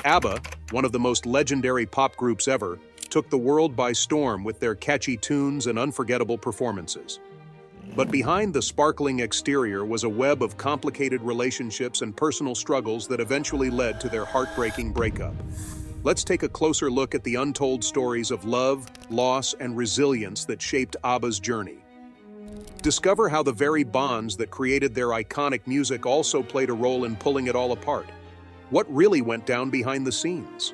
ABBA, one of the most legendary pop groups ever, took the world by storm with their catchy tunes and unforgettable performances. But behind the sparkling exterior was a web of complicated relationships and personal struggles that eventually led to their heartbreaking breakup. Let's take a closer look at the untold stories of love, loss, and resilience that shaped ABBA's journey. Discover how the very bonds that created their iconic music also played a role in pulling it all apart. What really went down behind the scenes?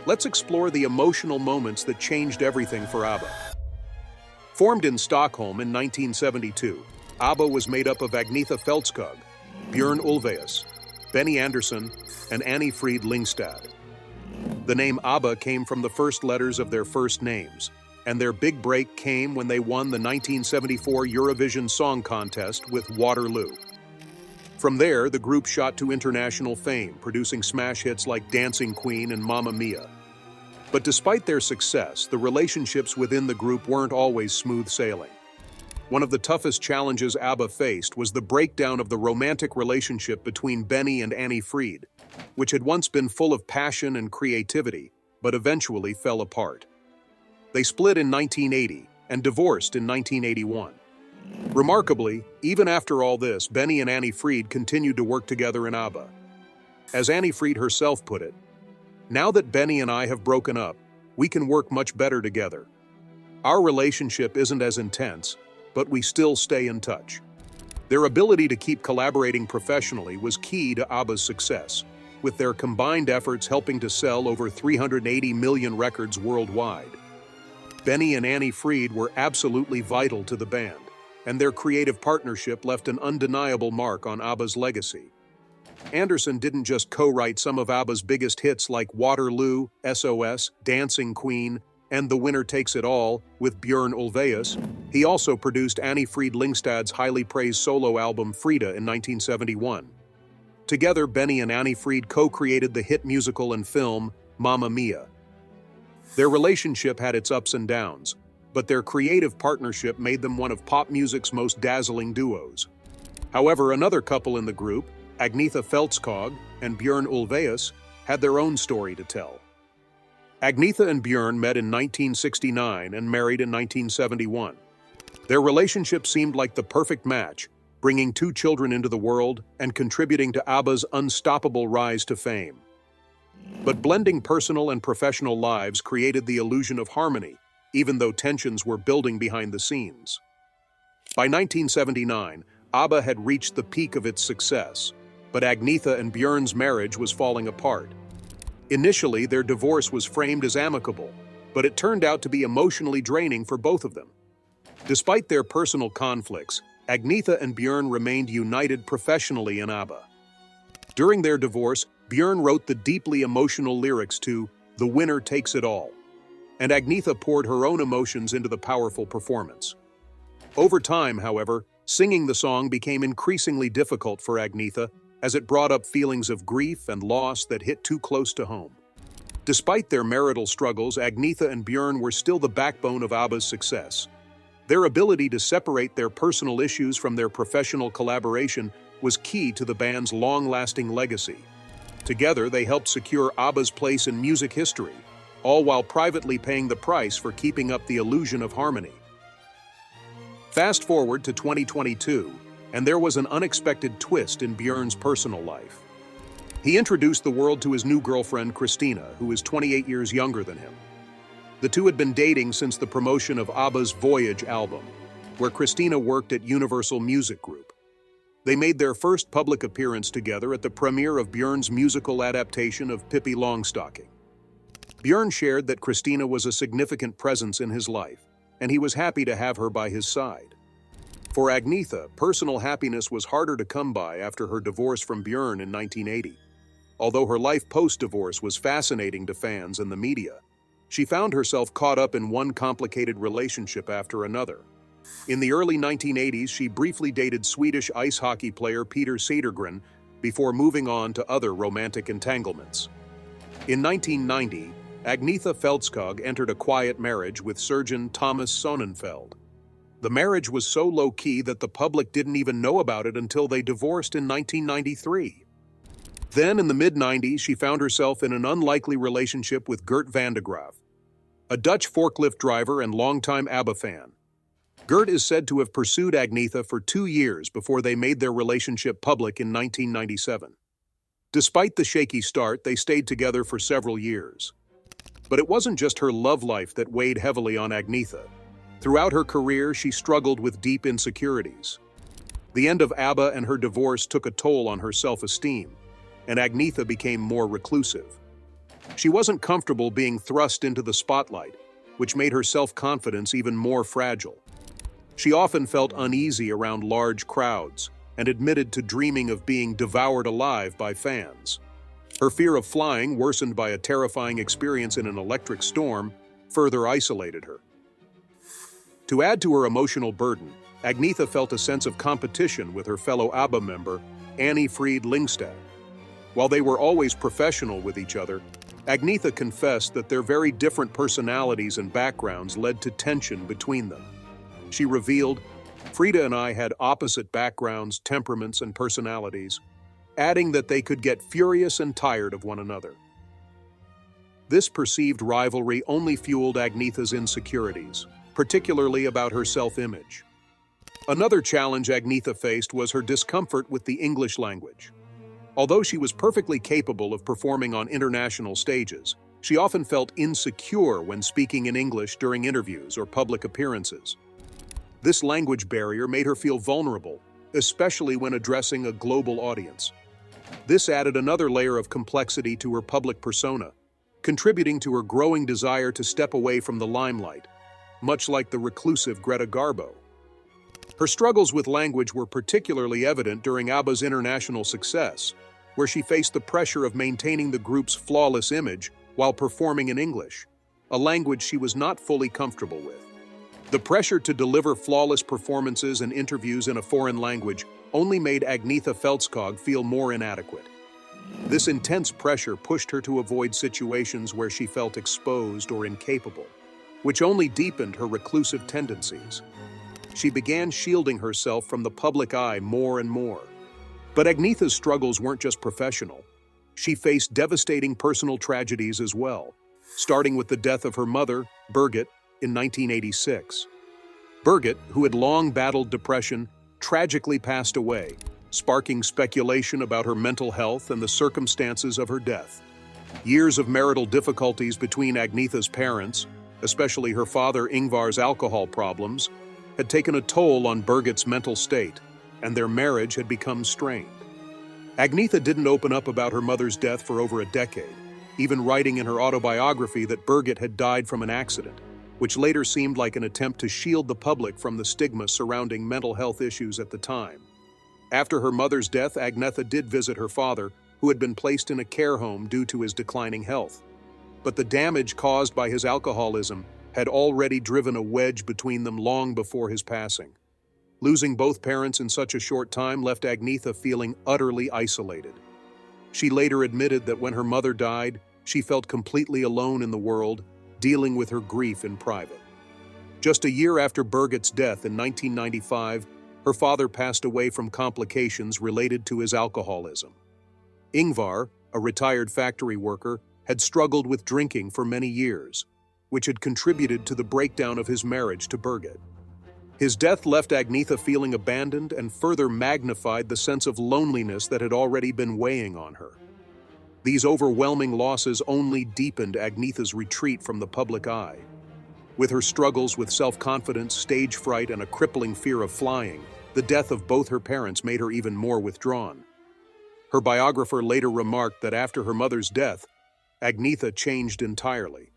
Let's explore the emotional moments that changed everything for ABBA. Formed in Stockholm in 1972, ABBA was made up of Agnetha Fältskog, Björn Ulvaeus, Benny Andersson, and Annie Frid Lyngstad. The name ABBA came from the first letters of their first names, and their big break came when they won the 1974 Eurovision Song Contest with Waterloo. From there, the group shot to international fame, producing smash hits like Dancing Queen and Mamma Mia. But despite their success, the relationships within the group weren't always smooth sailing. One of the toughest challenges ABBA faced was the breakdown of the romantic relationship between Benny and Annie Frid, which had once been full of passion and creativity, but eventually fell apart. They split in 1980 and divorced in 1981. Remarkably, even after all this, Benny and Annie Frid continued to work together in ABBA. As Annie Frid herself put it, "Now that Benny and I have broken up, we can work much better together. Our relationship isn't as intense, but we still stay in touch." Their ability to keep collaborating professionally was key to ABBA's success, with their combined efforts helping to sell over 380 million records worldwide. Benny and Annie Frid were absolutely vital to the band, and their creative partnership left an undeniable mark on ABBA's legacy. Andersson didn't just co-write some of ABBA's biggest hits like Waterloo, SOS, Dancing Queen, and The Winner Takes It All with Björn Ulvaeus. He also produced Annie Frid Lyngstad's highly praised solo album Frida in 1971. Together, Benny and Annie Frid co-created the hit musical and film Mamma Mia. Their relationship had its ups and downs, but their creative partnership made them one of pop music's most dazzling duos. However, another couple in the group, Agnetha Fältskog and Björn Ulvaeus, had their own story to tell. Agnetha and Björn met in 1969 and married in 1971. Their relationship seemed like the perfect match, bringing 2 children into the world and contributing to ABBA's unstoppable rise to fame. But blending personal and professional lives created the illusion of harmony, even though tensions were building behind the scenes. By 1979, ABBA had reached the peak of its success, but Agnetha and Björn's marriage was falling apart. Initially, their divorce was framed as amicable, but it turned out to be emotionally draining for both of them. Despite their personal conflicts, Agnetha and Björn remained united professionally in ABBA. During their divorce, Björn wrote the deeply emotional lyrics to The Winner Takes It All, and Agnetha poured her own emotions into the powerful performance. Over time, however, singing the song became increasingly difficult for Agnetha, as it brought up feelings of grief and loss that hit too close to home. Despite their marital struggles, Agnetha and Björn were still the backbone of ABBA's success. Their ability to separate their personal issues from their professional collaboration was key to the band's long-lasting legacy. Together, they helped secure ABBA's place in music history, all while privately paying the price for keeping up the illusion of harmony. Fast forward to 2022, and there was an unexpected twist in Björn's personal life. He introduced the world to his new girlfriend, Christina, who is 28 years younger than him. The two had been dating since the promotion of ABBA's Voyage album, where Christina worked at Universal Music Group. They made their first public appearance together at the premiere of Björn's musical adaptation of Pippi Longstocking. Björn shared that Christina was a significant presence in his life, and he was happy to have her by his side. For Agnetha, personal happiness was harder to come by after her divorce from Björn in 1980. Although her life post-divorce was fascinating to fans and the media, she found herself caught up in one complicated relationship after another. In the early 1980s, she briefly dated Swedish ice hockey player Peter Cedergren before moving on to other romantic entanglements. In 1990, Agnetha Fältskog entered a quiet marriage with surgeon Thomas Sonnenfeld. The marriage was so low-key that the public didn't even know about it until they divorced in 1993. Then, in the mid-90s, she found herself in an unlikely relationship with Gert van de Graaf, a Dutch forklift driver and longtime ABBA fan. Gert is said to have pursued Agnetha for 2 years before they made their relationship public in 1997. Despite the shaky start, they stayed together for several years. But it wasn't just her love life that weighed heavily on Agnetha. Throughout her career, she struggled with deep insecurities. The end of ABBA and her divorce took a toll on her self-esteem, and Agnetha became more reclusive. She wasn't comfortable being thrust into the spotlight, which made her self-confidence even more fragile. She often felt uneasy around large crowds and admitted to dreaming of being devoured alive by fans. Her fear of flying, worsened by a terrifying experience in an electric storm, further isolated her. To add to her emotional burden, Agnetha felt a sense of competition with her fellow ABBA member, Annie Fried Lyngstad. While they were always professional with each other, Agnetha confessed that their very different personalities and backgrounds led to tension between them. She revealed, "Frida and I had opposite backgrounds, temperaments, and personalities," adding that they could get furious and tired of one another. This perceived rivalry only fueled Agnetha's insecurities, particularly about her self-image. Another challenge Agnetha faced was her discomfort with the English language. Although she was perfectly capable of performing on international stages, she often felt insecure when speaking in English during interviews or public appearances. This language barrier made her feel vulnerable, especially when addressing a global audience. This added another layer of complexity to her public persona, contributing to her growing desire to step away from the limelight, much like the reclusive Greta Garbo. Her struggles with language were particularly evident during ABBA's international success, where she faced the pressure of maintaining the group's flawless image while performing in English, a language she was not fully comfortable with. The pressure to deliver flawless performances and interviews in a foreign language only made Agnetha Feltskog feel more inadequate. This intense pressure pushed her to avoid situations where she felt exposed or incapable, which only deepened her reclusive tendencies. She began shielding herself from the public eye more and more. But Agnetha's struggles weren't just professional. She faced devastating personal tragedies as well, starting with the death of her mother, Birgit, in 1986. Birgit, who had long battled depression, tragically passed away, sparking speculation about her mental health and the circumstances of her death. Years of marital difficulties between Agnetha's parents, especially her father Ingvar's alcohol problems, had taken a toll on Birgit's mental state, and their marriage had become strained. Agnetha didn't open up about her mother's death for over a decade, even writing in her autobiography that Birgit had died from an accident, which later seemed like an attempt to shield the public from the stigma surrounding mental health issues at the time. After her mother's death, Agnetha did visit her father, who had been placed in a care home due to his declining health. But the damage caused by his alcoholism had already driven a wedge between them long before his passing. Losing both parents in such a short time left Agnetha feeling utterly isolated. She later admitted that when her mother died, she felt completely alone in the world, dealing with her grief in private. Just a year after Birgit's death in 1995, her father passed away from complications related to his alcoholism. Ingvar, a retired factory worker, had struggled with drinking for many years, which had contributed to the breakdown of his marriage to Birgit. His death left Agnetha feeling abandoned and further magnified the sense of loneliness that had already been weighing on her. These overwhelming losses only deepened Agnetha's retreat from the public eye. With her struggles with self-confidence, stage fright, and a crippling fear of flying, the death of both her parents made her even more withdrawn. Her biographer later remarked that after her mother's death, Agnetha changed entirely.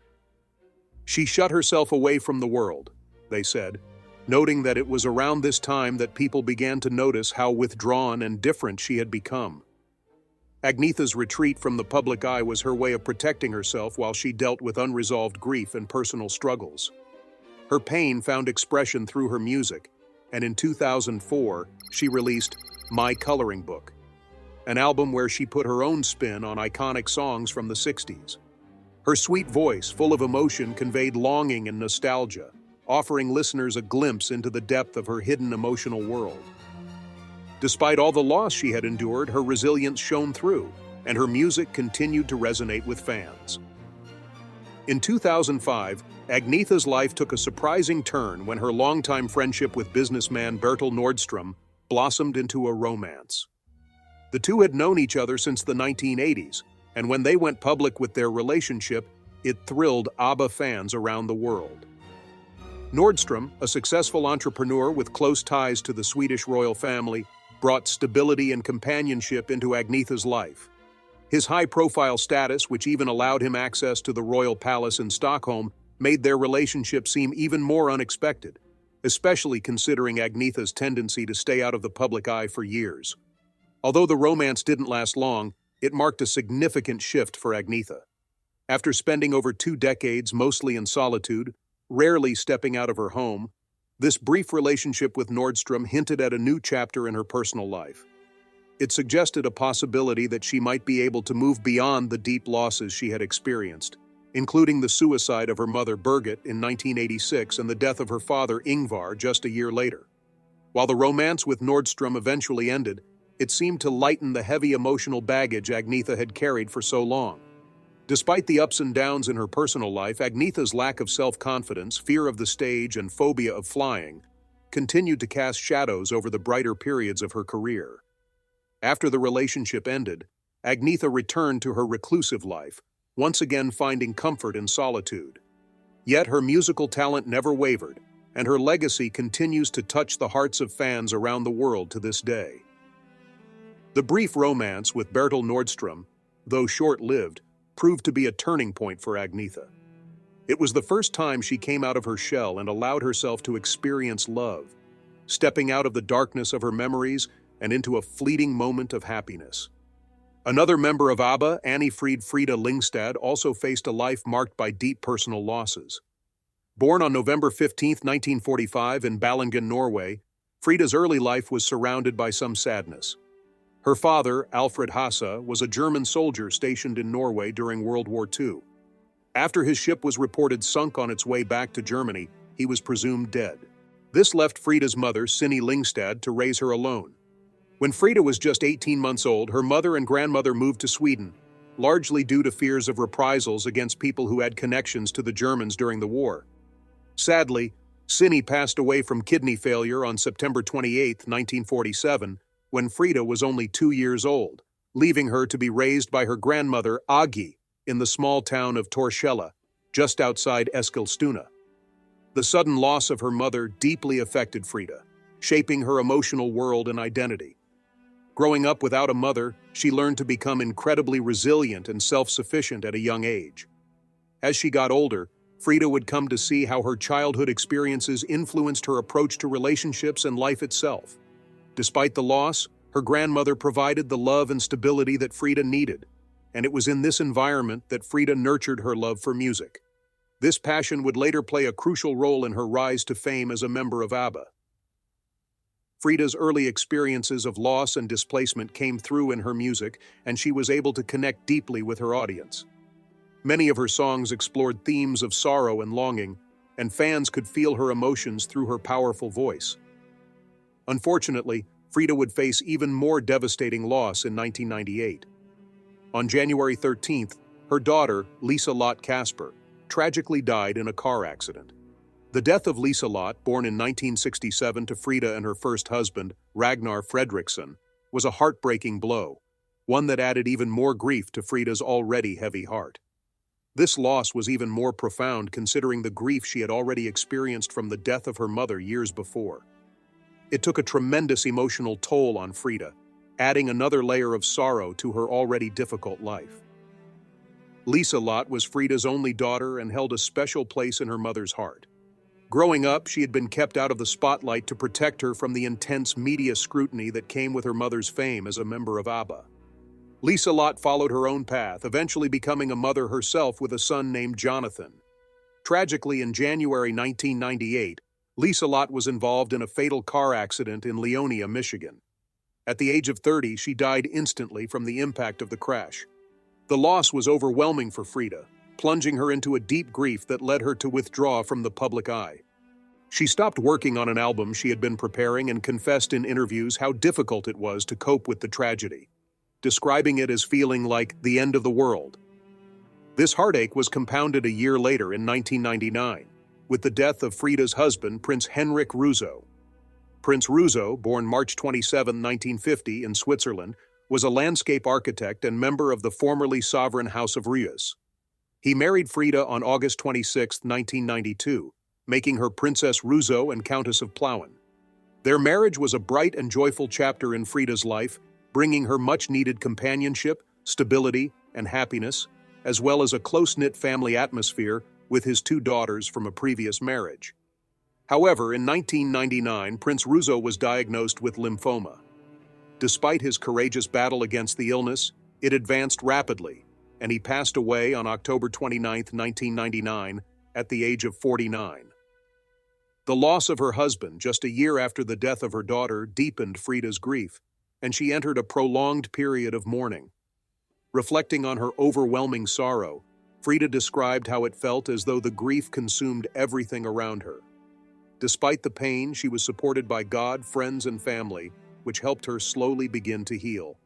She shut herself away from the world, they said, noting that it was around this time that people began to notice how withdrawn and different she had become. Agnetha's retreat from the public eye was her way of protecting herself while she dealt with unresolved grief and personal struggles. Her pain found expression through her music, and in 2004, she released My Coloring Book, an album where she put her own spin on iconic songs from the 60s. Her sweet voice, full of emotion, conveyed longing and nostalgia, offering listeners a glimpse into the depth of her hidden emotional world. Despite all the loss she had endured, her resilience shone through, and her music continued to resonate with fans. In 2005, Agnetha's life took a surprising turn when her longtime friendship with businessman Bertil Nordstrom blossomed into a romance. The two had known each other since the 1980s, and when they went public with their relationship, it thrilled ABBA fans around the world. Nordstrom, a successful entrepreneur with close ties to the Swedish royal family, brought stability and companionship into Agnetha's life. His high-profile status, which even allowed him access to the royal palace in Stockholm, made their relationship seem even more unexpected, especially considering Agnetha's tendency to stay out of the public eye for years. Although the romance didn't last long, it marked a significant shift for Agnetha. After spending over 2 decades mostly in solitude, rarely stepping out of her home, this brief relationship with Nordstrom hinted at a new chapter in her personal life. It suggested a possibility that she might be able to move beyond the deep losses she had experienced, including the suicide of her mother Birgit in 1986 and the death of her father Ingvar just a year later. While the romance with Nordstrom eventually ended, it seemed to lighten the heavy emotional baggage Agnetha had carried for so long. Despite the ups and downs in her personal life, Agnetha's lack of self-confidence, fear of the stage, and phobia of flying continued to cast shadows over the brighter periods of her career. After the relationship ended, Agnetha returned to her reclusive life, once again finding comfort in solitude. Yet her musical talent never wavered, and her legacy continues to touch the hearts of fans around the world to this day. The brief romance with Bertil Nordstrom, though short-lived, proved to be a turning point for Agnetha. It was the first time she came out of her shell and allowed herself to experience love, stepping out of the darkness of her memories and into a fleeting moment of happiness. Another member of ABBA, Anni-Frid Frida Lyngstad, also faced a life marked by deep personal losses. Born on November 15, 1945 in Ballangen, Norway, Frida's early life was surrounded by some sadness. Her father, Alfred Hasse, was a German soldier stationed in Norway during World War II. After his ship was reported sunk on its way back to Germany, he was presumed dead. This left Frida's mother, Cindy Lyngstad, to raise her alone. When Frida was just 18 months old, her mother and grandmother moved to Sweden, largely due to fears of reprisals against people who had connections to the Germans during the war. Sadly, Cindy passed away from kidney failure on September 28, 1947, when Frida was only 2 years old, leaving her to be raised by her grandmother, Agi, in the small town of Torshälla, just outside Eskilstuna. The sudden loss of her mother deeply affected Frida, shaping her emotional world and identity. Growing up without a mother, she learned to become incredibly resilient and self-sufficient at a young age. As she got older, Frida would come to see how her childhood experiences influenced her approach to relationships and life itself. Despite the loss, her grandmother provided the love and stability that Frida needed, and it was in this environment that Frida nurtured her love for music. This passion would later play a crucial role in her rise to fame as a member of ABBA. Frida's early experiences of loss and displacement came through in her music, and she was able to connect deeply with her audience. Many of her songs explored themes of sorrow and longing, and fans could feel her emotions through her powerful voice. Unfortunately, Frida would face even more devastating loss in 1998. On January 13th, her daughter, Lisa-Lotte Kasper, tragically died in a car accident. The death of Lisa-Lotte, born in 1967 to Frida and her first husband, Ragnar Fredriksson, was a heartbreaking blow, one that added even more grief to Frida's already heavy heart. This loss was even more profound considering the grief she had already experienced from the death of her mother years before. It took a tremendous emotional toll on Frida, adding another layer of sorrow to her already difficult life. Lisa-Lotte was Frida's only daughter and held a special place in her mother's heart. Growing up, she had been kept out of the spotlight to protect her from the intense media scrutiny that came with her mother's fame as a member of ABBA. Lisa-Lotte followed her own path, eventually becoming a mother herself with a son named Jonathan. Tragically, in January 1998, Lisa-Lotte was involved in a fatal car accident in Leonia, Michigan. At the age of 30, she died instantly from the impact of the crash. The loss was overwhelming for Frida, plunging her into a deep grief that led her to withdraw from the public eye. She stopped working on an album she had been preparing and confessed in interviews how difficult it was to cope with the tragedy. describing it as feeling like the end of the world. This heartache was compounded a year later in 1999, with the death of Frida's husband, Prince Henrik Russo. Prince Russo, born March 27, 1950 in Switzerland, was a landscape architect and member of the formerly sovereign House of Reuss. He married Frida on August 26, 1992, making her Princess Russo and Countess of Plauen. Their marriage was a bright and joyful chapter in Frida's life, bringing her much-needed companionship, stability, and happiness, as well as a close-knit family atmosphere with his 2 daughters from a previous marriage. However, in 1999, Prince Russo was diagnosed with lymphoma. Despite his courageous battle against the illness, it advanced rapidly, and he passed away on October 29, 1999, at the age of 49. The loss of her husband just a year after the death of her daughter deepened Frida's grief, and she entered a prolonged period of mourning. Reflecting on her overwhelming sorrow, Frida described how it felt as though the grief consumed everything around her. Despite the pain, she was supported by God, friends, and family, which helped her slowly begin to heal.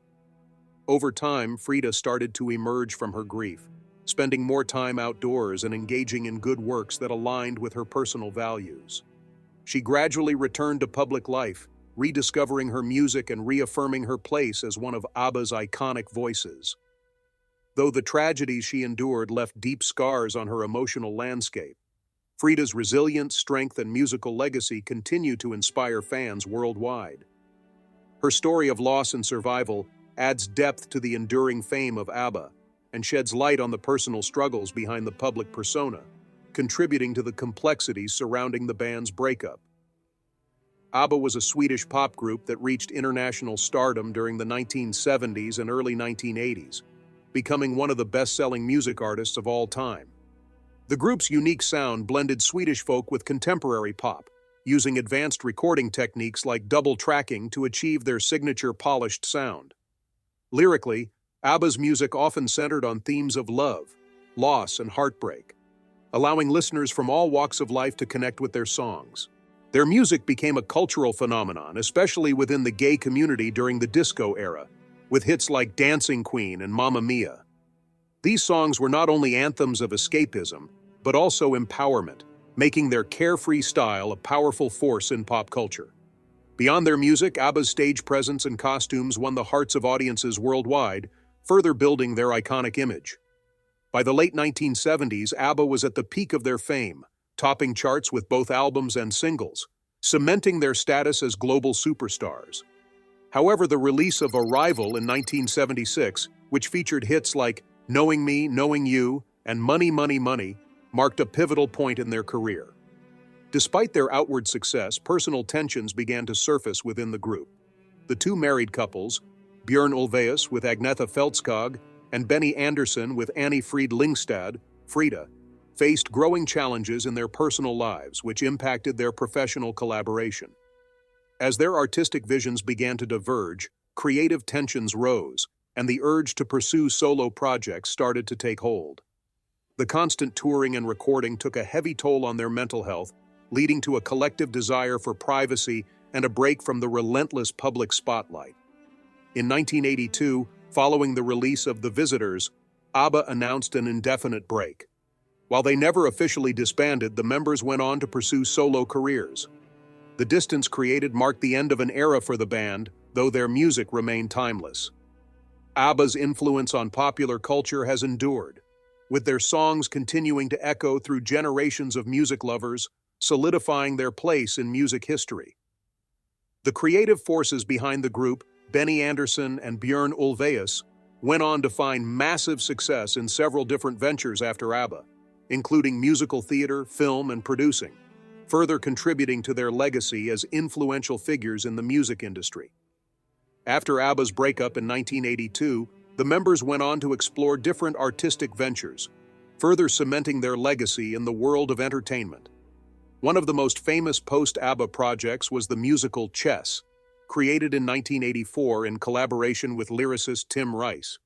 Over time, Frida started to emerge from her grief, spending more time outdoors and engaging in good works that aligned with her personal values. She gradually returned to public life, rediscovering her music and reaffirming her place as one of Abba's iconic voices. Though the tragedies she endured left deep scars on her emotional landscape, Frida's resilience, strength, and musical legacy continue to inspire fans worldwide. Her story of loss and survival adds depth to the enduring fame of Abba and sheds light on the personal struggles behind the public persona, contributing to the complexities surrounding the band's breakup. Abba was a Swedish pop group that reached international stardom during the 1970s and early 1980s, becoming one of the best-selling music artists of all time. The group's unique sound blended Swedish folk with contemporary pop, using advanced recording techniques like double tracking to achieve their signature polished sound. Lyrically, Abba's music often centered on themes of love, loss, and heartbreak, allowing listeners from all walks of life to connect with their songs. Their music became a cultural phenomenon, especially within the gay community during the disco era, with hits like Dancing Queen and Mamma Mia. These songs were not only anthems of escapism, but also empowerment, making their carefree style a powerful force in pop culture. Beyond their music, Abba's stage presence and costumes won the hearts of audiences worldwide, further building their iconic image. By the late 1970s, Abba was at the peak of their fame, topping charts with both albums and singles, cementing their status as global superstars. However, the release of Arrival in 1976, which featured hits like Knowing Me, Knowing You, and Money, Money, Money, marked a pivotal point in their career. Despite their outward success, personal tensions began to surface within the group. The 2 married couples, Björn Ulvaeus with Agnetha Fältskog and Benny Andersson with Annie Fried Lyngstad, Frida, faced growing challenges in their personal lives, which impacted their professional collaboration. As their artistic visions began to diverge, creative tensions rose, and the urge to pursue solo projects started to take hold. The constant touring and recording took a heavy toll on their mental health, leading to a collective desire for privacy and a break from the relentless public spotlight. In 1982, following the release of The Visitors, Abba announced an indefinite break. While they never officially disbanded, the members went on to pursue solo careers. The distance created marked the end of an era for the band, though their music remained timeless. Abba's influence on popular culture has endured, with their songs continuing to echo through generations of music lovers, solidifying their place in music history. The creative forces behind the group, Benny Andersson and Björn Ulvaeus, went on to find massive success in several different ventures after Abba, including musical theater, film, and producing, further contributing to their legacy as influential figures in the music industry. After Abba's breakup in 1982, the members went on to explore different artistic ventures, further cementing their legacy in the world of entertainment. One of the most famous post-Abba projects was the musical Chess, created in 1984 in collaboration with lyricist Tim Rice.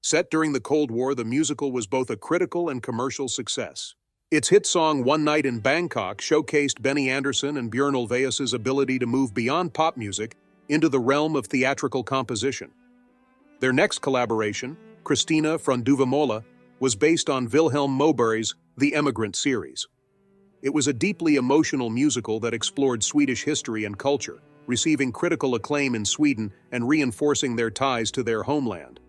Set during the Cold War, the musical was both a critical and commercial success. Its hit song One Night in Bangkok showcased Benny Andersson and Björn Ulvaeus' ability to move beyond pop music into the realm of theatrical composition. Their next collaboration, Kristina från Duvemåla, was based on Vilhelm Moberg's The Emigrant series. It was a deeply emotional musical that explored Swedish history and culture, receiving critical acclaim in Sweden and reinforcing their ties to their homeland.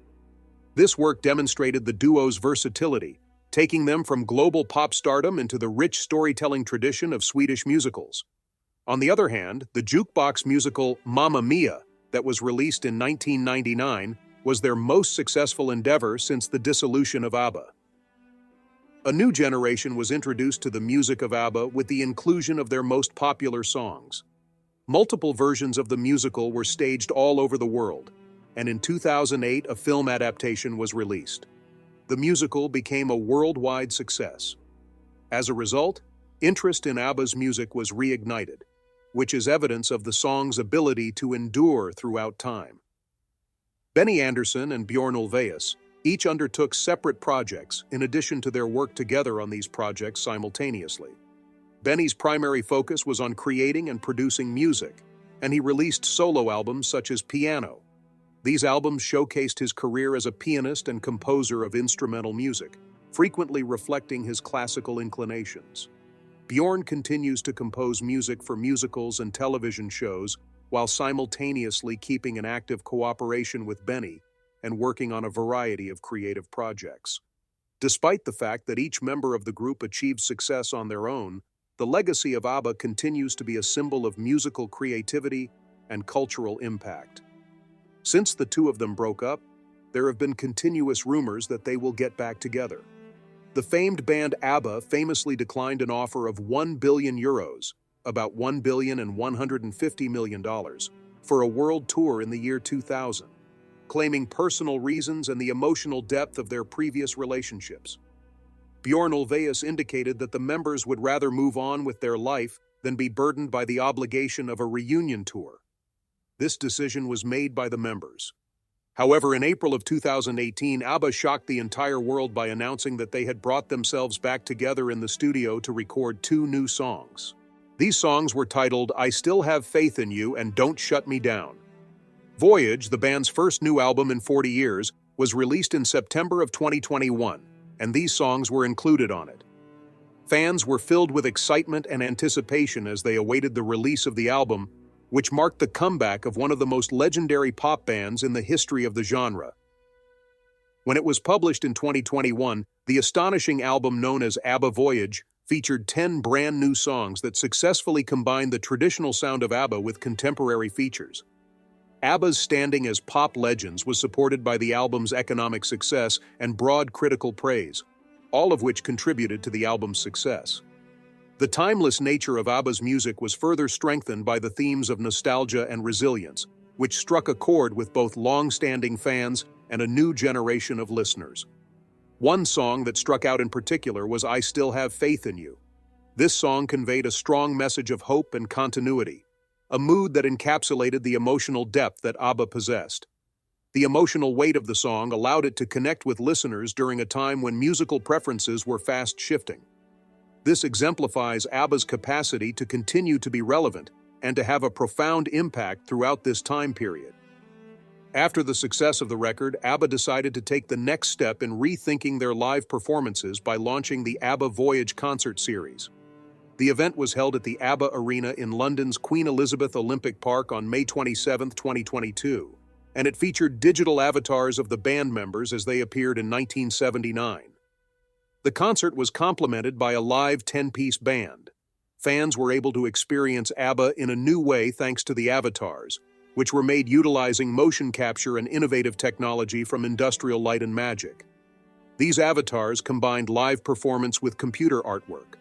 This work demonstrated the duo's versatility, taking them from global pop stardom into the rich storytelling tradition of Swedish musicals. On the other hand, the jukebox musical Mamma Mia, that was released in 1999, was their most successful endeavor since the dissolution of ABBA. A new generation was introduced to the music of ABBA with the inclusion of their most popular songs. Multiple versions of the musical were staged all over the world, and in 2008 a film adaptation was released. The musical became a worldwide success. As a result, interest in ABBA's music was reignited, which is evidence of the song's ability to endure throughout time. Benny Andersson and Björn Ulvaeus each undertook separate projects in addition to their work together on these projects simultaneously. Benny's primary focus was on creating and producing music, and he released solo albums such as Piano. These albums showcased his career as a pianist and composer of instrumental music, frequently reflecting his classical inclinations. Björn continues to compose music for musicals and television shows while simultaneously keeping an active cooperation with Benny and working on a variety of creative projects. Despite the fact that each member of the group achieved success on their own, the legacy of ABBA continues to be a symbol of musical creativity and cultural impact. Since the two of them broke up, there have been continuous rumors that they will get back together. The famed band ABBA famously declined an offer of €1 billion, about $1,150 million, for a world tour in the year 2000, claiming personal reasons and the emotional depth of their previous relationships. Björn Ulvaeus indicated that the members would rather move on with their life than be burdened by the obligation of a reunion tour. This decision was made by the members. However, in April of 2018, ABBA shocked the entire world by announcing that they had brought themselves back together in the studio to record 2 new songs. These songs were titled I Still Have Faith in You and Don't Shut Me Down. Voyage, the band's first new album in 40 years, was released in September of 2021, and these songs were included on it. Fans were filled with excitement and anticipation as they awaited the release of the album, which marked the comeback of one of the most legendary pop bands in the history of the genre. When it was published in 2021, the astonishing album known as ABBA Voyage featured 10 brand new songs that successfully combined the traditional sound of ABBA with contemporary features. ABBA's standing as pop legends was supported by the album's economic success and broad critical praise, all of which contributed to the album's success. The timeless nature of ABBA's music was further strengthened by the themes of nostalgia and resilience, which struck a chord with both long-standing fans and a new generation of listeners. One song that struck out in particular was I Still Have Faith in You. This song conveyed a strong message of hope and continuity, a mood that encapsulated the emotional depth that ABBA possessed. The emotional weight of the song allowed it to connect with listeners during a time when musical preferences were fast-shifting. This exemplifies ABBA's capacity to continue to be relevant and to have a profound impact throughout this time period. After the success of the record, ABBA decided to take the next step in rethinking their live performances by launching the ABBA Voyage concert series. The event was held at the ABBA Arena in London's Queen Elizabeth Olympic Park on May 27, 2022, and it featured digital avatars of the band members as they appeared in 1979. The concert was complemented by a live 10-piece band. Fans were able to experience ABBA in a new way thanks to the avatars, which were made utilizing motion capture and innovative technology from Industrial Light and Magic. These avatars combined live performance with computer artwork.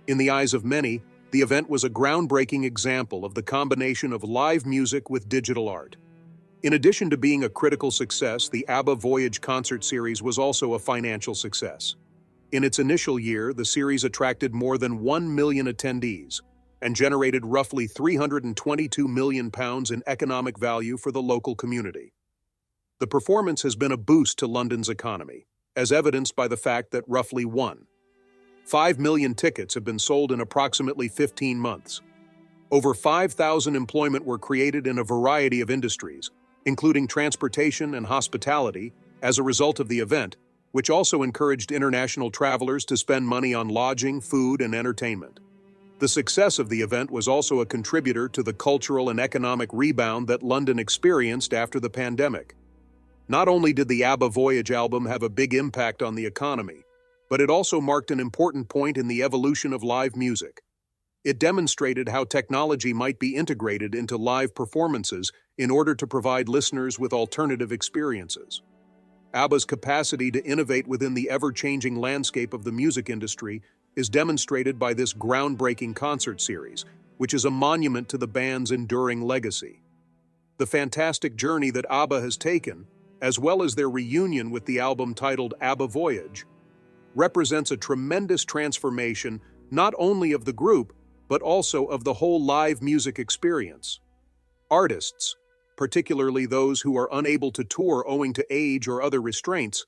In the eyes of many, the event was a groundbreaking example of the combination of live music with digital art. In addition to being a critical success, the ABBA Voyage concert series was also a financial success. In its initial year, the series attracted more than 1 million attendees and generated roughly £322 million in economic value for the local community. The performance has been a boost to London's economy, as evidenced by the fact that roughly 1.5 million tickets have been sold in approximately 15 months. Over 5,000 employment were created in a variety of industries, including transportation and hospitality, as a result of the event, which also encouraged international travelers to spend money on lodging, food, and entertainment. The success of the event was also a contributor to the cultural and economic rebound that London experienced after the pandemic. Not only did the Abba Voyage album have a big impact on the economy, but it also marked an important point in the evolution of live music. It demonstrated how technology might be integrated into live performances in order to provide listeners with alternative experiences. ABBA's capacity to innovate within the ever-changing landscape of the music industry is demonstrated by this groundbreaking concert series, which is a monument to the band's enduring legacy. The fantastic journey that ABBA has taken, as well as their reunion with the album titled Abba Voyage, represents a tremendous transformation not only of the group, but also of the whole live music experience. Artists, particularly those who are unable to tour owing to age or other restraints,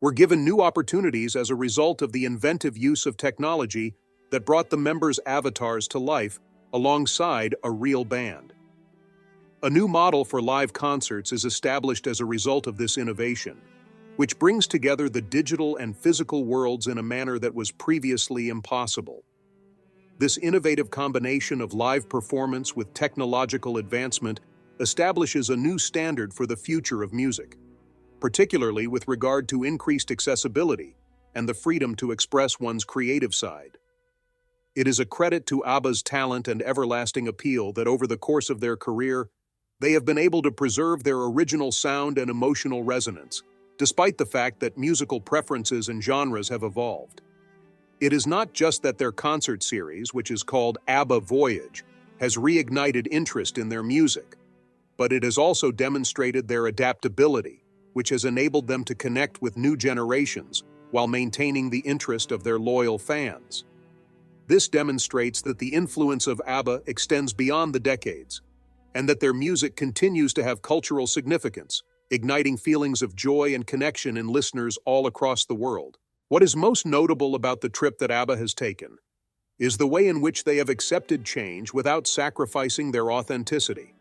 were given new opportunities as a result of the inventive use of technology that brought the members' avatars to life alongside a real band. A new model for live concerts is established as a result of this innovation, which brings together the digital and physical worlds in a manner that was previously impossible. This innovative combination of live performance with technological advancement establishes a new standard for the future of music, particularly with regard to increased accessibility and the freedom to express one's creative side. It is a credit to ABBA's talent and everlasting appeal that over the course of their career, they have been able to preserve their original sound and emotional resonance, despite the fact that musical preferences and genres have evolved. It is not just that their concert series, which is called Abba Voyage, has reignited interest in their music, but it has also demonstrated their adaptability, which has enabled them to connect with new generations while maintaining the interest of their loyal fans. This demonstrates that the influence of ABBA extends beyond the decades, and that their music continues to have cultural significance, igniting feelings of joy and connection in listeners all across the world. What is most notable about the trip that ABBA has taken is the way in which they have accepted change without sacrificing their authenticity.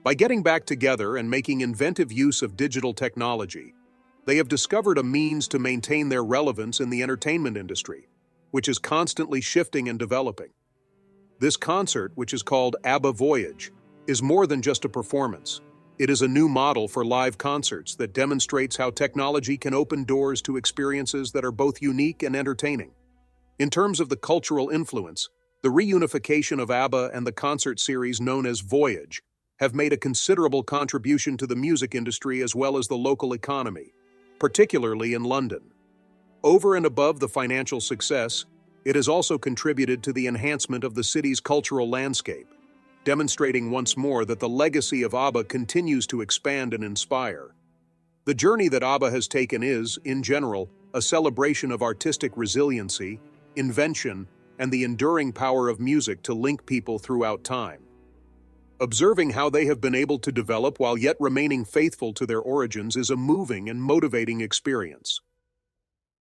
By getting back together and making inventive use of digital technology, they have discovered a means to maintain their relevance in the entertainment industry, which is constantly shifting and developing. This concert, which is called Abba Voyage, is more than just a performance. It is a new model for live concerts that demonstrates how technology can open doors to experiences that are both unique and entertaining. In terms of the cultural influence, the reunification of ABBA and the concert series known as Voyage have made a considerable contribution to the music industry as well as the local economy, particularly in London. Over and above the financial success, it has also contributed to the enhancement of the city's cultural landscape, demonstrating once more that the legacy of ABBA continues to expand and inspire. The journey that ABBA has taken is, in general, a celebration of artistic resiliency, invention, and the enduring power of music to link people throughout time. Observing how they have been able to develop while yet remaining faithful to their origins is a moving and motivating experience.